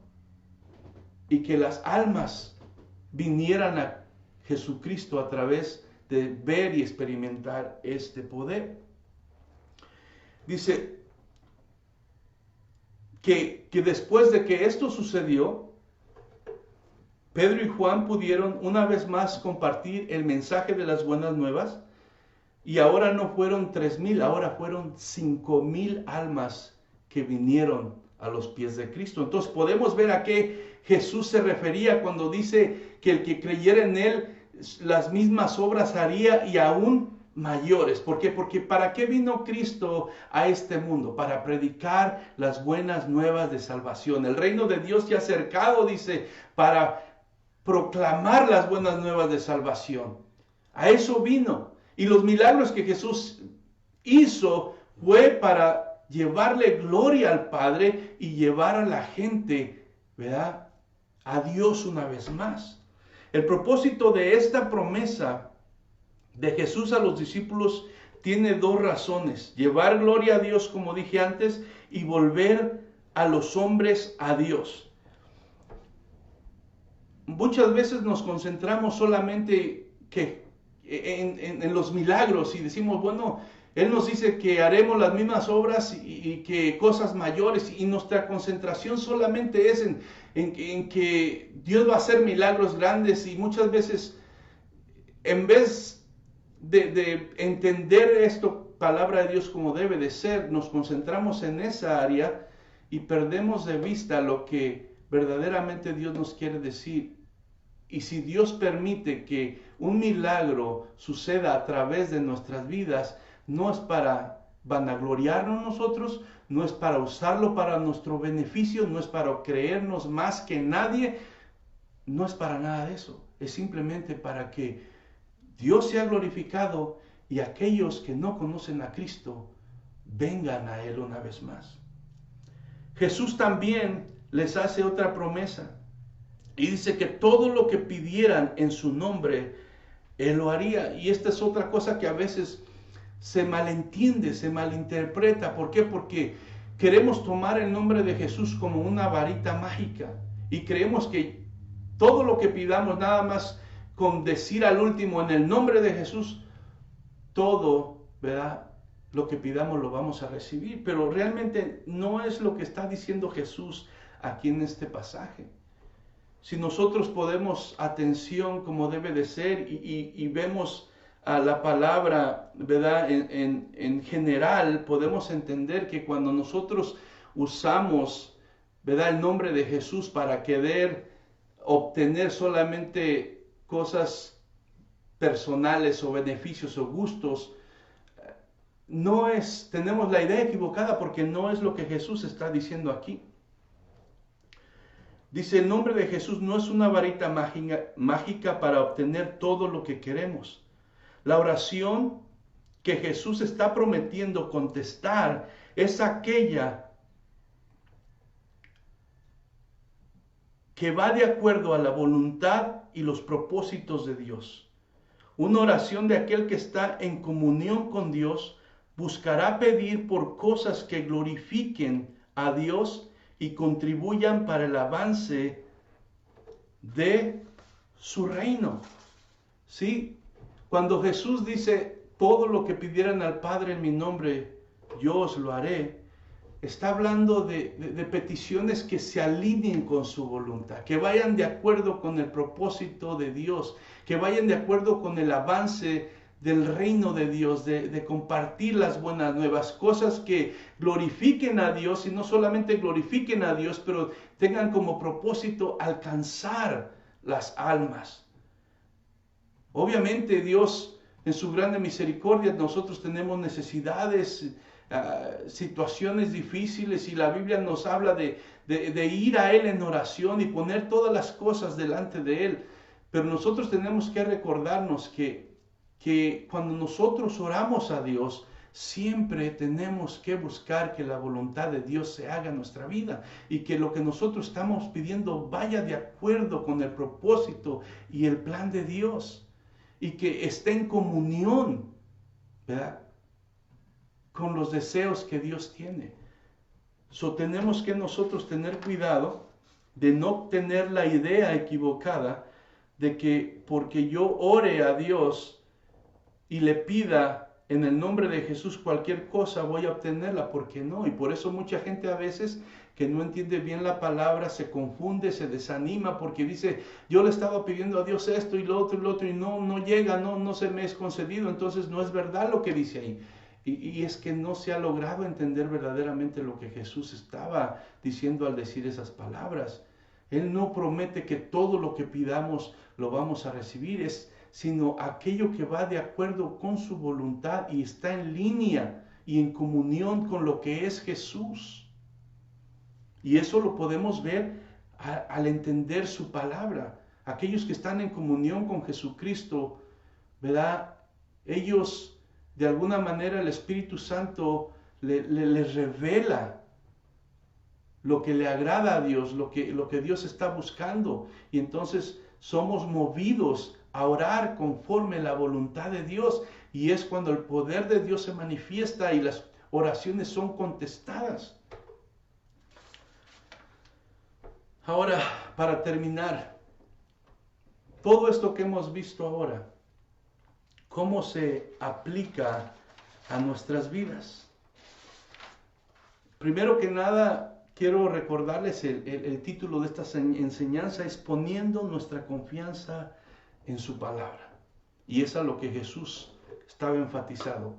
y que las almas vinieran a Jesucristo a través de ver y experimentar este poder. Dice que después de que esto sucedió, Pedro y Juan pudieron una vez más compartir el mensaje de las buenas nuevas, y ahora no fueron 3,000, ahora fueron 5,000 almas que vinieron a los pies de Cristo. Entonces podemos ver a qué Jesús se refería cuando dice que el que creyera en Él las mismas obras haría y aún mayores. ¿Por qué? Porque ¿para qué vino Cristo a este mundo? Para predicar las buenas nuevas de salvación. El reino de Dios se ha acercado, dice, para proclamar las buenas nuevas de salvación. A eso vino. Y los milagros que Jesús hizo fue para llevarle gloria al Padre y llevar a la gente, ¿verdad?, a Dios una vez más. El propósito de esta promesa de Jesús a los discípulos tiene dos razones: llevar gloria a Dios, como dije antes, y volver a los hombres a Dios. Muchas veces nos concentramos solamente en los milagros y decimos, bueno, Él nos dice que haremos las mismas obras y que cosas mayores, y nuestra concentración solamente es en que Dios va a hacer milagros grandes, y muchas veces en vez de entender esto, palabra de Dios como debe de ser, nos concentramos en esa área y perdemos de vista lo que verdaderamente Dios nos quiere decir. Y si Dios permite que un milagro suceda a través de nuestras vidas, no es para vanagloriarnos nosotros, no es para usarlo para nuestro beneficio, no es para creernos más que nadie, no es para nada de eso. Es simplemente para que Dios sea glorificado y aquellos que no conocen a Cristo vengan a Él una vez más. Jesús también les hace otra promesa. Y dice que todo lo que pidieran en su nombre, Él lo haría. Y esta es otra cosa que a veces se malentiende, se malinterpreta. ¿Por qué? Porque queremos tomar el nombre de Jesús como una varita mágica. Y creemos que todo lo que pidamos, nada más con decir al último en el nombre de Jesús, todo, ¿verdad? Lo que pidamos lo vamos a recibir, pero realmente no es lo que está diciendo Jesús aquí en este pasaje. Si nosotros ponemos atención como debe de ser y vemos a la palabra, ¿verdad? En general, podemos entender que cuando nosotros usamos, ¿verdad?, el nombre de Jesús para querer obtener solamente cosas personales o beneficios o gustos, tenemos la idea equivocada, porque no es lo que Jesús está diciendo aquí. Dice, el nombre de Jesús no es una varita mágica para obtener todo lo que queremos. La oración que Jesús está prometiendo contestar es aquella que va de acuerdo a la voluntad y los propósitos de Dios. Una oración de aquel que está en comunión con Dios buscará pedir por cosas que glorifiquen a Dios y contribuyan para el avance de su reino. ¿Sí? Cuando Jesús dice, todo lo que pidieran al Padre en mi nombre, yo os lo haré, está hablando de peticiones que se alineen con su voluntad, que vayan de acuerdo con el propósito de Dios, que vayan de acuerdo con el avance del reino de Dios, de compartir las buenas nuevas, cosas que glorifiquen a Dios, y no solamente glorifiquen a Dios, pero tengan como propósito alcanzar las almas. Obviamente Dios, en su grande misericordia, nosotros tenemos necesidades, situaciones difíciles, y la Biblia nos habla de ir a Él en oración y poner todas las cosas delante de Él. Pero nosotros tenemos que recordarnos que cuando nosotros oramos a Dios, siempre tenemos que buscar que la voluntad de Dios se haga en nuestra vida, y que lo que nosotros estamos pidiendo vaya de acuerdo con el propósito y el plan de Dios, y que esté en comunión, ¿verdad?, con los deseos que Dios tiene. Tenemos que nosotros tener cuidado de no tener la idea equivocada de que porque yo ore a Dios y le pida en el nombre de Jesús cualquier cosa, voy a obtenerla, porque no. Y por eso mucha gente a veces que no entiende bien la palabra se confunde, se desanima, porque dice, yo le estaba pidiendo a Dios esto y lo otro, y no llega, no se me es concedido. Entonces no es verdad lo que dice ahí. Y es que no se ha logrado entender verdaderamente lo que Jesús estaba diciendo al decir esas palabras. Él no promete que todo lo que pidamos lo vamos a recibir, sino aquello que va de acuerdo con su voluntad y está en línea y en comunión con lo que es Jesús. Y eso lo podemos ver al entender su palabra. Aquellos que están en comunión con Jesucristo, ¿verdad? Ellos, de alguna manera, el Espíritu Santo les revela lo que le agrada a Dios, lo que Dios está buscando. Y entonces somos movidos a orar conforme la voluntad de Dios. Y es cuando el poder de Dios se manifiesta y las oraciones son contestadas. Ahora, para terminar, todo esto que hemos visto ahora, ¿cómo se aplica a nuestras vidas? Primero que nada, quiero recordarles el título de esta enseñanza es Poniendo nuestra confianza en su palabra. Y es a lo que Jesús estaba enfatizado,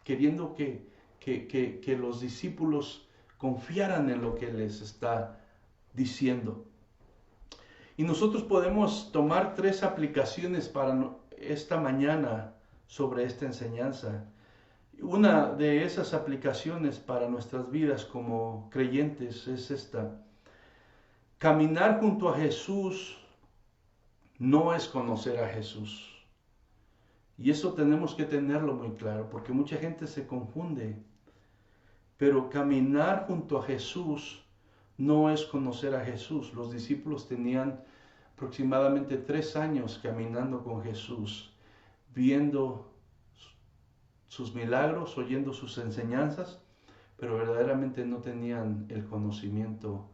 queriendo que los discípulos confiaran en lo que les está diciendo. Y nosotros podemos tomar 3 aplicaciones para esta mañana sobre esta enseñanza. Una de esas aplicaciones para nuestras vidas como creyentes es esta: caminar junto a Jesús no es conocer a Jesús. Y eso tenemos que tenerlo muy claro, porque mucha gente se confunde. Pero caminar junto a Jesús no es conocer a Jesús. Los discípulos tenían aproximadamente 3 años caminando con Jesús, viendo sus milagros, oyendo sus enseñanzas, pero verdaderamente no tenían el conocimiento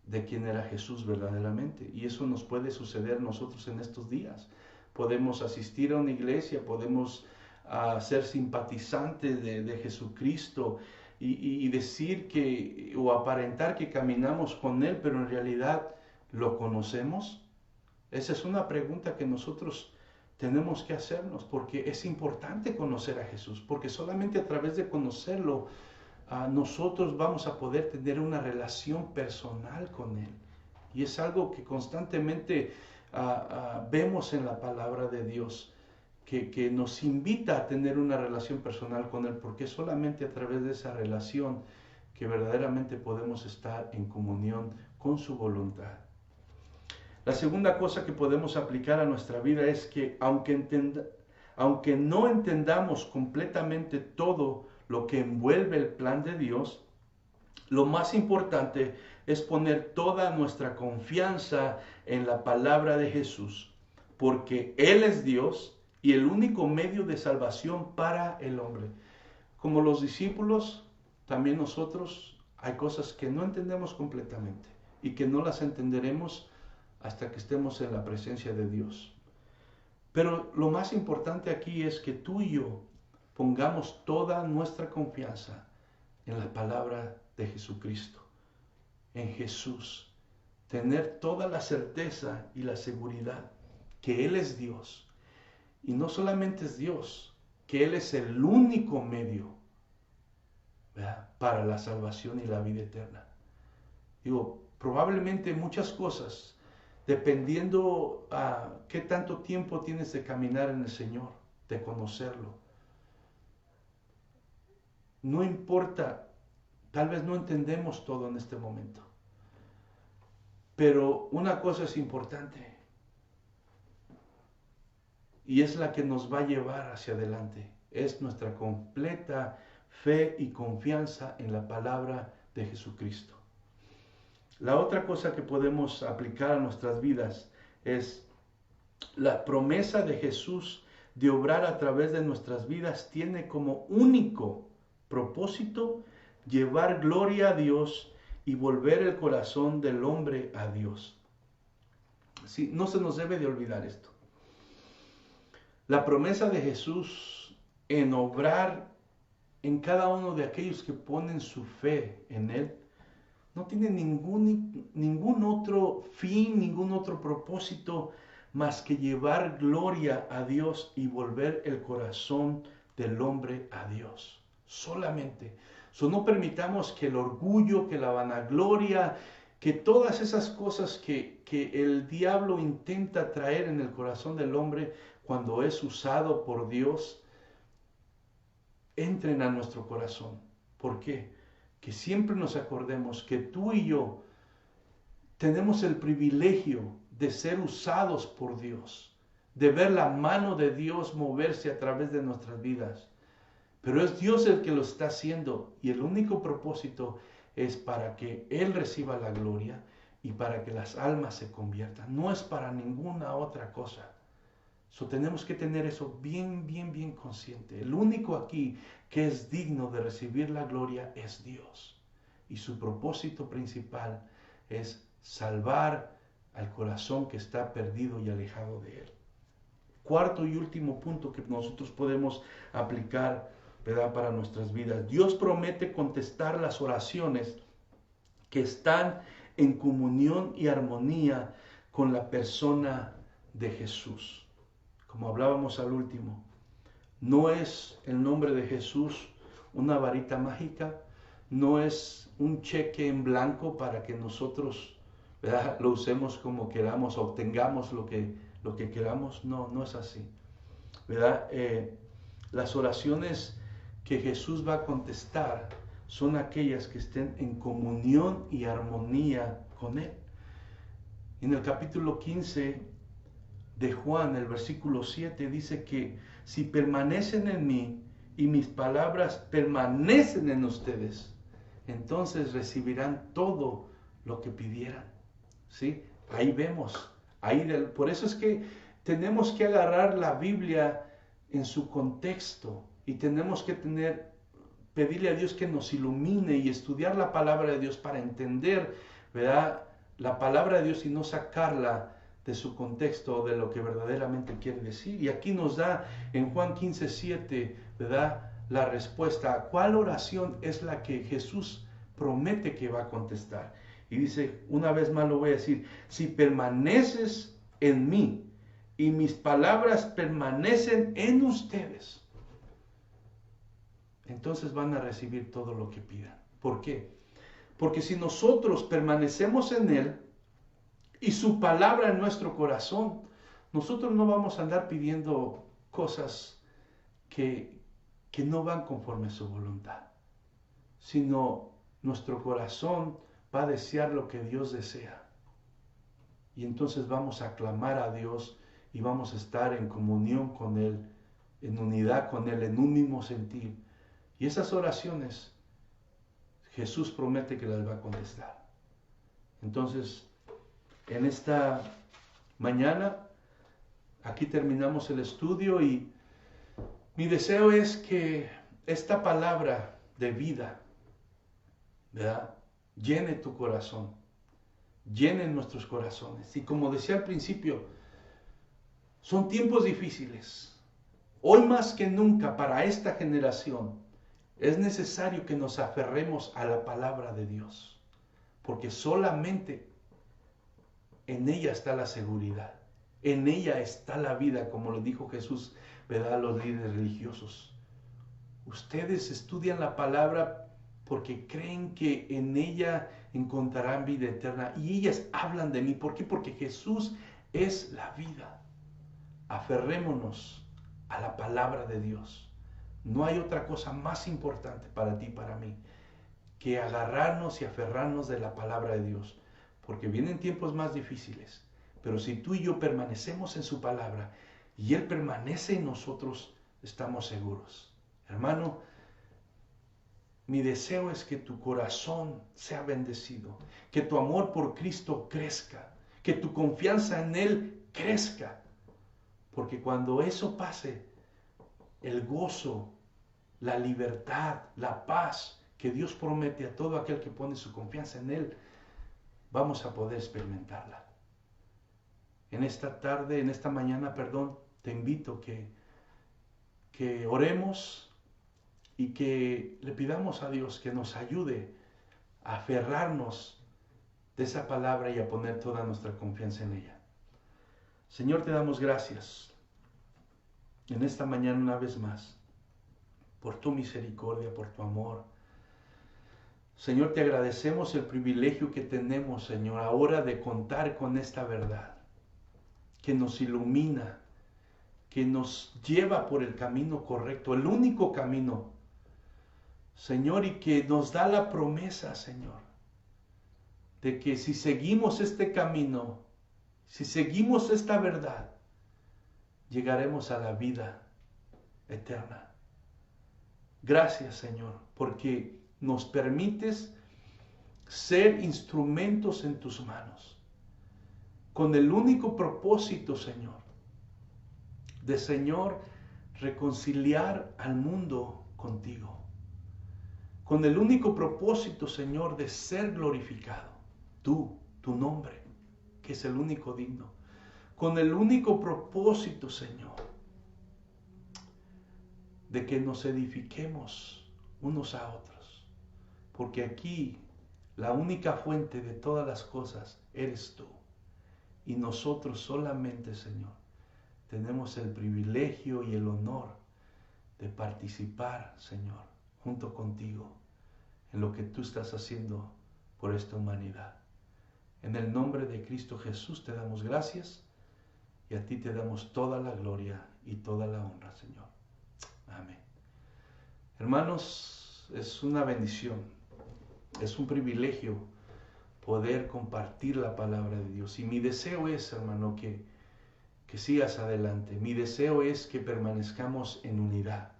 de quién era Jesús verdaderamente. Y eso nos puede suceder nosotros en estos días. Podemos asistir a una iglesia, podemos a ser simpatizante de Jesucristo y decir que, o aparentar que caminamos con Él, pero en realidad ¿lo conocemos? Esa es una pregunta que nosotros tenemos que hacernos, porque es importante conocer a Jesús, porque solamente a través de conocerlo, nosotros vamos a poder tener una relación personal con Él. Y es algo que constantemente vemos en la palabra de Dios, que nos invita a tener una relación personal con Él, porque es solamente a través de esa relación que verdaderamente podemos estar en comunión con su voluntad. La segunda cosa que podemos aplicar a nuestra vida es que aunque no entendamos completamente todo lo que envuelve el plan de Dios, lo más importante es poner toda nuestra confianza en la palabra de Jesús, porque Él es Dios y el único medio de salvación para el hombre. Como los discípulos, también nosotros hay cosas que no entendemos completamente y que no las entenderemos hasta que estemos en la presencia de Dios. Pero lo más importante aquí es que tú y yo pongamos toda nuestra confianza en la palabra de Jesucristo, en Jesús. Tener toda la certeza y la seguridad que Él es Dios. Y no solamente es Dios, que Él es el único medio, ¿verdad?, para la salvación y la vida eterna. Digo, probablemente muchas cosas, dependiendo a qué tanto tiempo tienes de caminar en el Señor, de conocerlo. No importa, tal vez no entendemos todo en este momento, pero una cosa es importante y es la que nos va a llevar hacia adelante, es nuestra completa fe y confianza en la palabra de Jesucristo. La otra cosa que podemos aplicar a nuestras vidas es la promesa de Jesús de obrar a través de nuestras vidas. Tiene como único propósito llevar gloria a Dios y volver el corazón del hombre a Dios. Sí, no se nos debe de olvidar esto. La promesa de Jesús en obrar en cada uno de aquellos que ponen su fe en Él no tiene ningún otro fin, ningún otro propósito más que llevar gloria a Dios y volver el corazón del hombre a Dios. Solamente. No permitamos que el orgullo, que la vanagloria, que todas esas cosas que el diablo intenta traer en el corazón del hombre cuando es usado por Dios, entren a nuestro corazón. ¿Por qué? Que siempre nos acordemos que tú y yo tenemos el privilegio de ser usados por Dios, de ver la mano de Dios moverse a través de nuestras vidas. Pero es Dios el que lo está haciendo y el único propósito es para que Él reciba la gloria y para que las almas se conviertan. No es para ninguna otra cosa. Tenemos que tener eso bien consciente. El único aquí que es digno de recibir la gloria es Dios. Y su propósito principal es salvar al corazón que está perdido y alejado de Él. Cuarto y último punto que nosotros podemos aplicar, ¿verdad?, para nuestras vidas. Dios promete contestar las oraciones que están en comunión y armonía con la persona de Jesús. Como hablábamos al último, no es el nombre de Jesús una varita mágica, no es un cheque en blanco para que nosotros, ¿verdad?, lo usemos como queramos, obtengamos lo que queramos. No es así, ¿verdad? Las oraciones que Jesús va a contestar son aquellas que estén en comunión y armonía con Él. En el capítulo 15 de Juan, el versículo 7, dice que si permanecen en mí y mis palabras permanecen en ustedes, entonces recibirán todo lo que pidieran. ¿Sí? Ahí vemos. Por eso es que tenemos que agarrar la Biblia en su contexto y tenemos que pedirle a Dios que nos ilumine y estudiar la palabra de Dios para entender, ¿verdad?, la palabra de Dios y no sacarla de su contexto, de lo que verdaderamente quiere decir. Y aquí nos da en Juan 15:7, ¿verdad?, la respuesta a cuál oración es la que Jesús promete que va a contestar. Y dice, una vez más lo voy a decir, si permaneces en mí y mis palabras permanecen en ustedes, entonces van a recibir todo lo que pidan. ¿Por qué? Porque si nosotros permanecemos en Él y su palabra en nuestro corazón, nosotros no vamos a andar pidiendo cosas que no van conforme a su voluntad, sino nuestro corazón va a desear lo que Dios desea. Y entonces vamos a clamar a Dios y vamos a estar en comunión con Él, en unidad con Él, en un mismo sentir. Y esas oraciones Jesús promete que las va a contestar. Entonces, en esta mañana, aquí terminamos el estudio y mi deseo es que esta palabra de vida, ¿verdad?, llene tu corazón, llene nuestros corazones. Y como decía al principio, son tiempos difíciles. Hoy más que nunca para esta generación es necesario que nos aferremos a la palabra de Dios, porque solamente en ella está la seguridad, en ella está la vida, como lo dijo Jesús, ¿verdad?, a los líderes religiosos. Ustedes estudian la palabra porque creen que en ella encontrarán vida eterna y ellas hablan de mí. ¿Por qué? Porque Jesús es la vida. Aferrémonos a la palabra de Dios. No hay otra cosa más importante para ti y para mí que agarrarnos y aferrarnos de la palabra de Dios, porque vienen tiempos más difíciles, pero si tú y yo permanecemos en su palabra y Él permanece en nosotros, estamos seguros. Hermano, mi deseo es que tu corazón sea bendecido, que tu amor por Cristo crezca, que tu confianza en Él crezca, porque cuando eso pase, el gozo, la libertad, la paz que Dios promete a todo aquel que pone su confianza en Él, vamos a poder experimentarla. En esta tarde, en esta mañana, te invito que oremos y que le pidamos a Dios que nos ayude a aferrarnos de esa palabra y a poner toda nuestra confianza en ella. Señor, te damos gracias en esta mañana una vez más por tu misericordia, por tu amor. Señor, te agradecemos el privilegio que tenemos, Señor, ahora de contar con esta verdad que nos ilumina, que nos lleva por el camino correcto, el único camino, Señor, y que nos da la promesa, Señor, de que si seguimos este camino, si seguimos esta verdad, llegaremos a la vida eterna. Gracias, Señor, porque nos permites ser instrumentos en tus manos, con el único propósito, Señor, de, Señor, reconciliar al mundo contigo, con el único propósito, Señor, de ser glorificado, tú, tu nombre, que es el único digno, con el único propósito, Señor, de que nos edifiquemos unos a otros, porque aquí la única fuente de todas las cosas eres tú, y nosotros solamente, Señor, tenemos el privilegio y el honor de participar, Señor, junto contigo, en lo que tú estás haciendo por esta humanidad. En el nombre de Cristo Jesús te damos gracias y a ti te damos toda la gloria y toda la honra, Señor. Amén. Hermanos, es una bendición, es un privilegio poder compartir la palabra de Dios. Y mi deseo es, hermano, que sigas adelante. Mi deseo es que permanezcamos en unidad.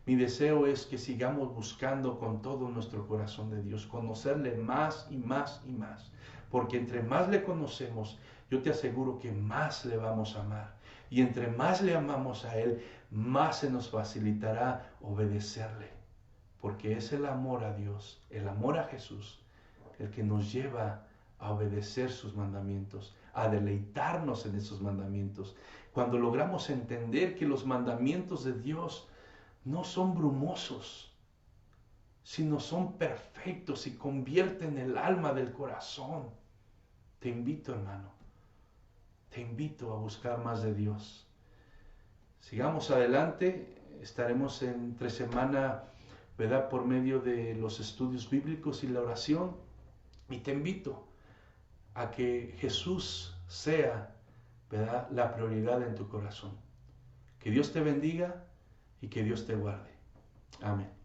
Mi deseo es que sigamos buscando con todo nuestro corazón de Dios, conocerle más y más y más. Porque entre más le conocemos, yo te aseguro que más le vamos a amar. Y entre más le amamos a Él, más se nos facilitará obedecerle. Porque es el amor a Dios, el amor a Jesús, el que nos lleva a obedecer sus mandamientos, a deleitarnos en esos mandamientos. Cuando logramos entender que los mandamientos de Dios no son brumosos, sino son perfectos y convierten el alma del corazón. Te invito, hermano, te invito a buscar más de Dios. Sigamos adelante, estaremos entre semana, ¿verdad?, por medio de los estudios bíblicos y la oración, y te invito a que Jesús sea, ¿verdad?, la prioridad en tu corazón. Que Dios te bendiga y que Dios te guarde. Amén.